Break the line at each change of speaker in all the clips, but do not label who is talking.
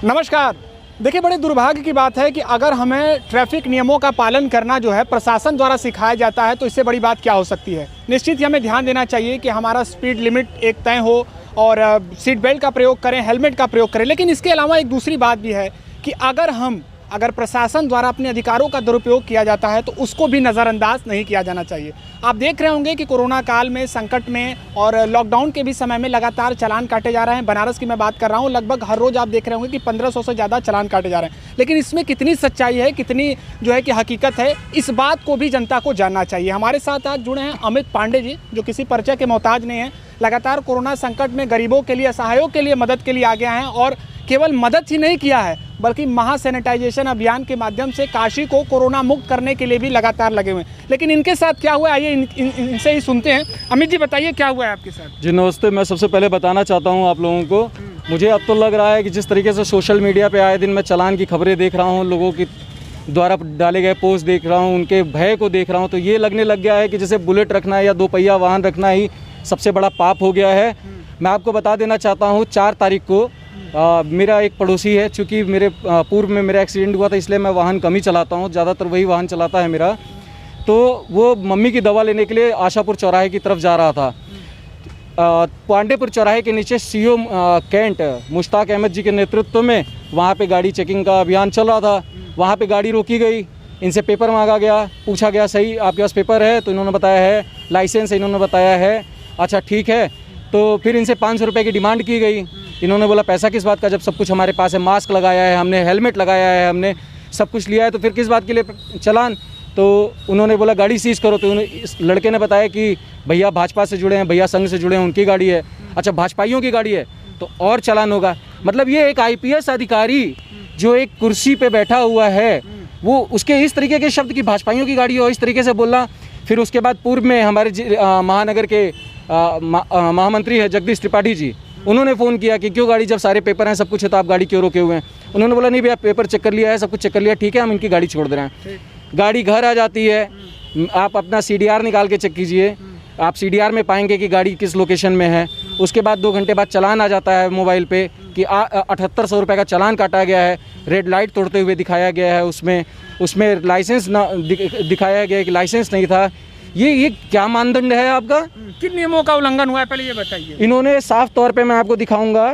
नमस्कार। देखिए, बड़े दुर्भाग्य की बात है कि अगर हमें ट्रैफिक नियमों का पालन करना जो है प्रशासन द्वारा सिखाया जाता है तो इससे बड़ी बात क्या हो सकती है। निश्चित ही हमें ध्यान देना चाहिए कि हमारा स्पीड लिमिट एक तय हो और सीट बेल्ट का प्रयोग करें, हेलमेट का प्रयोग करें। लेकिन इसके अलावा एक दूसरी बात भी है कि अगर प्रशासन द्वारा अपने अधिकारों का दुरुपयोग किया जाता है तो उसको भी नज़रअंदाज नहीं किया जाना चाहिए। आप देख रहे होंगे कि कोरोना काल में, संकट में और लॉकडाउन के भी समय में लगातार चालान काटे जा रहे हैं। बनारस की मैं बात कर रहा हूँ, लगभग हर रोज़ आप देख रहे होंगे कि 1500 से ज़्यादा चालान काटे जा रहे हैं। लेकिन इसमें कितनी सच्चाई है, कितनी जो है कि हकीकत है, इस बात को भी जनता को जानना चाहिए। हमारे साथ आज जुड़े हैं अमित पांडे जी, जो किसी परिचय के मोहताज नहीं हैं। लगातार कोरोना संकट में गरीबों के लिए, असहायों के लिए मदद के लिए आगे आए हैं और केवल मदद ही नहीं किया है बल्कि महा सैनिटाइजेशन अभियान के माध्यम से काशी को कोरोना मुक्त करने के लिए भी लगातार लगे हुए हैं। लेकिन इनके साथ क्या हुआ, आइए इनसे ही सुनते हैं। अमित जी, बताइए क्या हुआ है आपके साथ।
जी नमस्ते। मैं सबसे पहले बताना चाहता हूं आप लोगों को, मुझे अब तो लग रहा है कि जिस तरीके से सोशल मीडिया पे आए दिन मैं चालान की खबरें देख रहा हूं, लोगों की द्वारा डाले गए पोस्ट देख रहा हूं, उनके भय को देख रहा हूं, तो ये लगने लग गया है कि जैसे बुलेट रखना या 2 पहिया वाहन रखना ही सबसे बड़ा पाप हो गया है। मैं आपको बता देना चाहता हूँ 4 तारीख को मेरा एक पड़ोसी है, चूँकि मेरे पूर्व में मेरा एक्सीडेंट हुआ था इसलिए मैं वाहन कम ही चलाता हूँ, ज़्यादातर वही वाहन चलाता है मेरा। तो वो मम्मी की दवा लेने के लिए आशापुर चौराहे की तरफ जा रहा था। पांडेपुर चौराहे के नीचे सीओ कैंट मुश्ताक अहमद जी के नेतृत्व में वहाँ पे गाड़ी चेकिंग का अभियान चल रहा था। वहाँ पे गाड़ी रोकी गई, इनसे पेपर मांगा गया, पूछा गया सही आपके पास पेपर है, तो इन्होंने बताया है। लाइसेंस इन्होंने बताया है, अच्छा ठीक है। तो फिर इनसे 500 रुपये की डिमांड की गई। इन्होंने बोला पैसा किस बात का, जब सब कुछ हमारे पास है, मास्क लगाया है हमने, हेलमेट लगाया है हमने, सब कुछ लिया है, तो फिर किस बात के लिए चलान। तो उन्होंने बोला गाड़ी सीज करो। तो इस लड़के ने बताया कि भैया भाजपा से जुड़े हैं, भैया संघ से जुड़े हैं, उनकी गाड़ी है। अच्छा, भाजपाइयों की गाड़ी है तो और चालान होगा। मतलब ये एक IPS अधिकारी जो एक कुर्सी पे बैठा हुआ है, वो उसके इस तरीके के शब्द की भाजपाइयों की गाड़ी हो, इस तरीके से बोलना। फिर उसके बाद पूर्व में हमारे महानगर के महामंत्री है जगदीश त्रिपाठी जी, उन्होंने फ़ोन किया कि क्यों गाड़ी, जब सारे पेपर हैं, सब कुछ है, तो आप गाड़ी क्यों रोके हुए हैं। उन्होंने बोला नहीं भैया पेपर चेक कर लिया है, सब कुछ चेक कर लिया, ठीक है, हम इनकी गाड़ी छोड़ दे रहे हैं। गाड़ी घर आ जाती है, आप अपना CDR निकाल के चेक कीजिए, आप CDR में पाएंगे कि गाड़ी किस लोकेशन में है। उसके बाद 2 घंटे बाद चालान आ जाता है मोबाइल पे कि 7800 रुपये का चालान काटा गया है, रेड लाइट तोड़ते हुए दिखाया गया है, उसमें लाइसेंस ना दिखाया गया है कि लाइसेंस नहीं था। ये क्या मानदंड है आपका?
किन नियमों का उल्लंघन हुआ है, पहले ये बताइए।
इन्होंने साफ तौर पे, मैं आपको दिखाऊंगा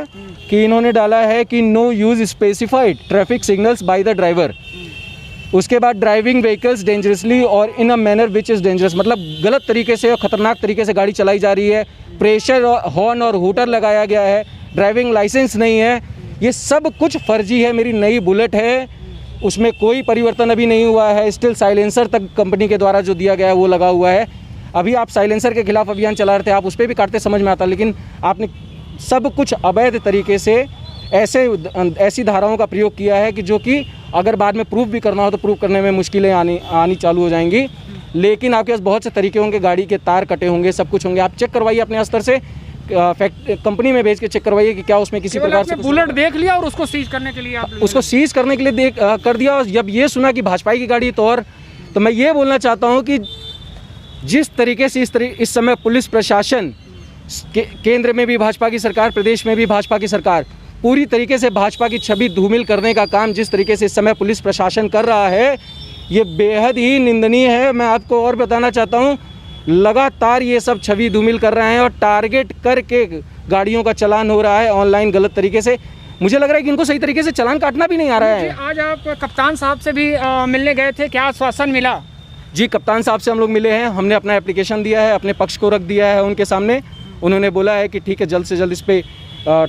कि इन्होंने डाला है कि no use specified traffic signals by the driver. उसके बाद ड्राइविंग व्हीकल्स डेंजरसली और in a manner which is dangerous, मतलब गलत तरीके से और ख़तरनाक तरीके से गाड़ी चलाई जा रही है। प्रेशर, हॉर्न और हूटर लगाया गया है, ड्राइविंग लाइसेंस नहीं है, ये सब कुछ फर्जी है। मेरी नई बुलेट है, उसमें कोई परिवर्तन अभी नहीं हुआ है, स्टिल साइलेंसर तक कंपनी के द्वारा जो दिया गया है वो लगा हुआ है। अभी आप साइलेंसर के खिलाफ अभियान चला रहे थे, आप उस पर भी काटते समझ में आता, लेकिन आपने सब कुछ अवैध तरीके से ऐसी धाराओं का प्रयोग किया है कि जो कि अगर बाद में प्रूफ भी करना हो तो प्रूफ करने में मुश्किलें आनी चालू हो जाएंगी। लेकिन आपके पास बहुत से तरीके होंगे, गाड़ी के तार कटे होंगे, सब कुछ होंगे, आप चेक करवाइए अपने स्तर से, कंपनी में भेज के चेक करवाइए कि क्या उसमें किसी प्रकार से
बुलेट देख लिया और उसको सीज करने के लिए
उसको सीज करने के लिए कर दिया। और जब ये सुना कि भाजपा की गाड़ी तो मैं ये बोलना चाहता हूँ कि जिस तरीके से इस समय पुलिस प्रशासन, केंद्र में भी भाजपा की सरकार, प्रदेश में भी भाजपा की सरकार, पूरी तरीके से भाजपा की छवि धूमिल करने का काम जिस तरीके से इस समय पुलिस प्रशासन कर रहा है, ये बेहद ही निंदनीय है। मैं आपको और बताना चाहता हूँ, लगातार ये सब छवि धूमिल कर रहे हैं और टारगेट करके गाड़ियों का चालान हो रहा है ऑनलाइन गलत तरीके से। मुझे लग रहा है कि इनको सही तरीके से चालान काटना भी नहीं आ रहा है।
आज आप कप्तान साहब से भी मिलने गए थे, क्या आश्वासन मिला?
जी, कप्तान साहब से हम लोग मिले हैं, हमने अपना एप्लीकेशन दिया है, अपने पक्ष को रख दिया है उनके सामने। उन्होंने बोला है कि ठीक है, जल्द से जल्द इस पर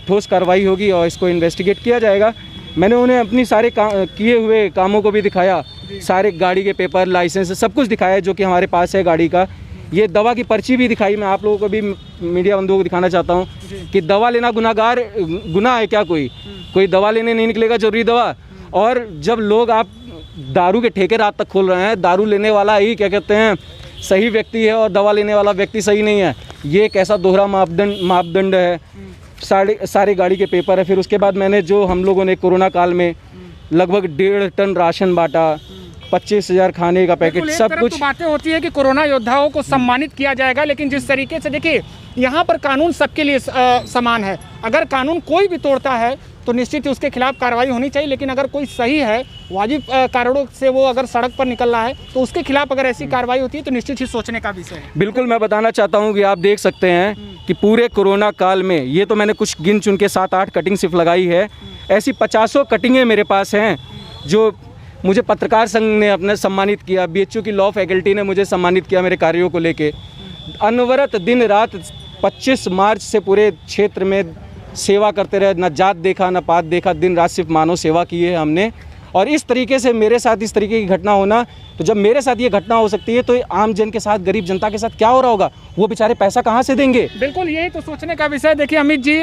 ठोस कार्रवाई होगी और इसको इन्वेस्टिगेट किया जाएगा। मैंने उन्हें अपनी सारे किए हुए कामों को भी दिखाया, सारे गाड़ी के पेपर, लाइसेंस, सब कुछ दिखाया जो कि हमारे पास है गाड़ी का। ये दवा की पर्ची भी दिखाई। मैं आप लोगों को भी, मीडिया बंधुओं को दिखाना चाहता हूँ कि दवा लेना गुनाह है क्या? कोई दवा लेने नहीं निकलेगा, जरूरी दवा। और जब लोग, आप दारू के ठेके रात तक खोल रहे हैं, दारू लेने वाला ही क्या कहते हैं सही व्यक्ति है और दवा लेने वाला व्यक्ति सही नहीं है। ये एक ऐसा दोहरा मापदंड है। सारे गाड़ी के पेपर है। फिर उसके बाद मैंने जो हम लोगों ने कोरोना काल में लगभग 1.5 टन राशन बांटा, 25,000 खाने का पैकेट,
बिल्कुल, एक
सब
तरफ
कुछ।
तो बातें होती है कि कोरोना योद्धाओं को सम्मानित किया जाएगा, लेकिन जिस तरीके से देखिए यहाँ पर कानून सबके लिए समान है। अगर कानून कोई भी तोड़ता है तो निश्चित ही उसके खिलाफ कार्रवाई होनी चाहिए, लेकिन अगर कोई सही है, वाजिब कारणों से वो अगर सड़क पर निकल रहा है तो उसके खिलाफ अगर ऐसी कार्रवाई होती है तो निश्चित ही सोचने का विषय है।
बिल्कुल, मैं बताना चाहता हूँ कि आप देख सकते हैं कि पूरे कोरोना काल में, ये तो मैंने कुछ गिन चुन के 7-8 कटिंग सिर्फ लगाई है, ऐसी 50 कटिंगें मेरे पास हैं जो मुझे पत्रकार संघ ने अपने सम्मानित किया, BHU की लॉ फैकल्टी ने मुझे सम्मानित किया मेरे कार्यों को लेके। अनवरत दिन रात 25 मार्च से पूरे क्षेत्र में सेवा करते रहे, न जात देखा न पात देखा, दिन रात सिर्फ मानव सेवा की है हमने। और इस तरीके से मेरे साथ इस तरीके की घटना होना, तो जब मेरे साथ ये घटना हो सकती है तो आम जन के साथ, गरीब जनता के साथ क्या हो रहा होगा? वो बेचारे पैसा कहाँ से देंगे?
बिल्कुल, यही तो सोचने का विषय। देखिए अमित जी,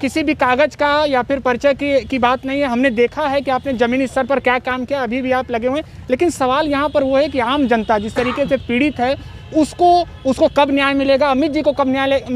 किसी भी कागज़ का या फिर पर्चे की बात नहीं है। हमने देखा है कि आपने ज़मीनी स्तर पर क्या काम किया, अभी भी आप लगे हुए हैं, लेकिन सवाल यहाँ पर वो है कि आम जनता जिस तरीके से पीड़ित है उसको कब न्याय मिलेगा? अमित जी को कब न्याय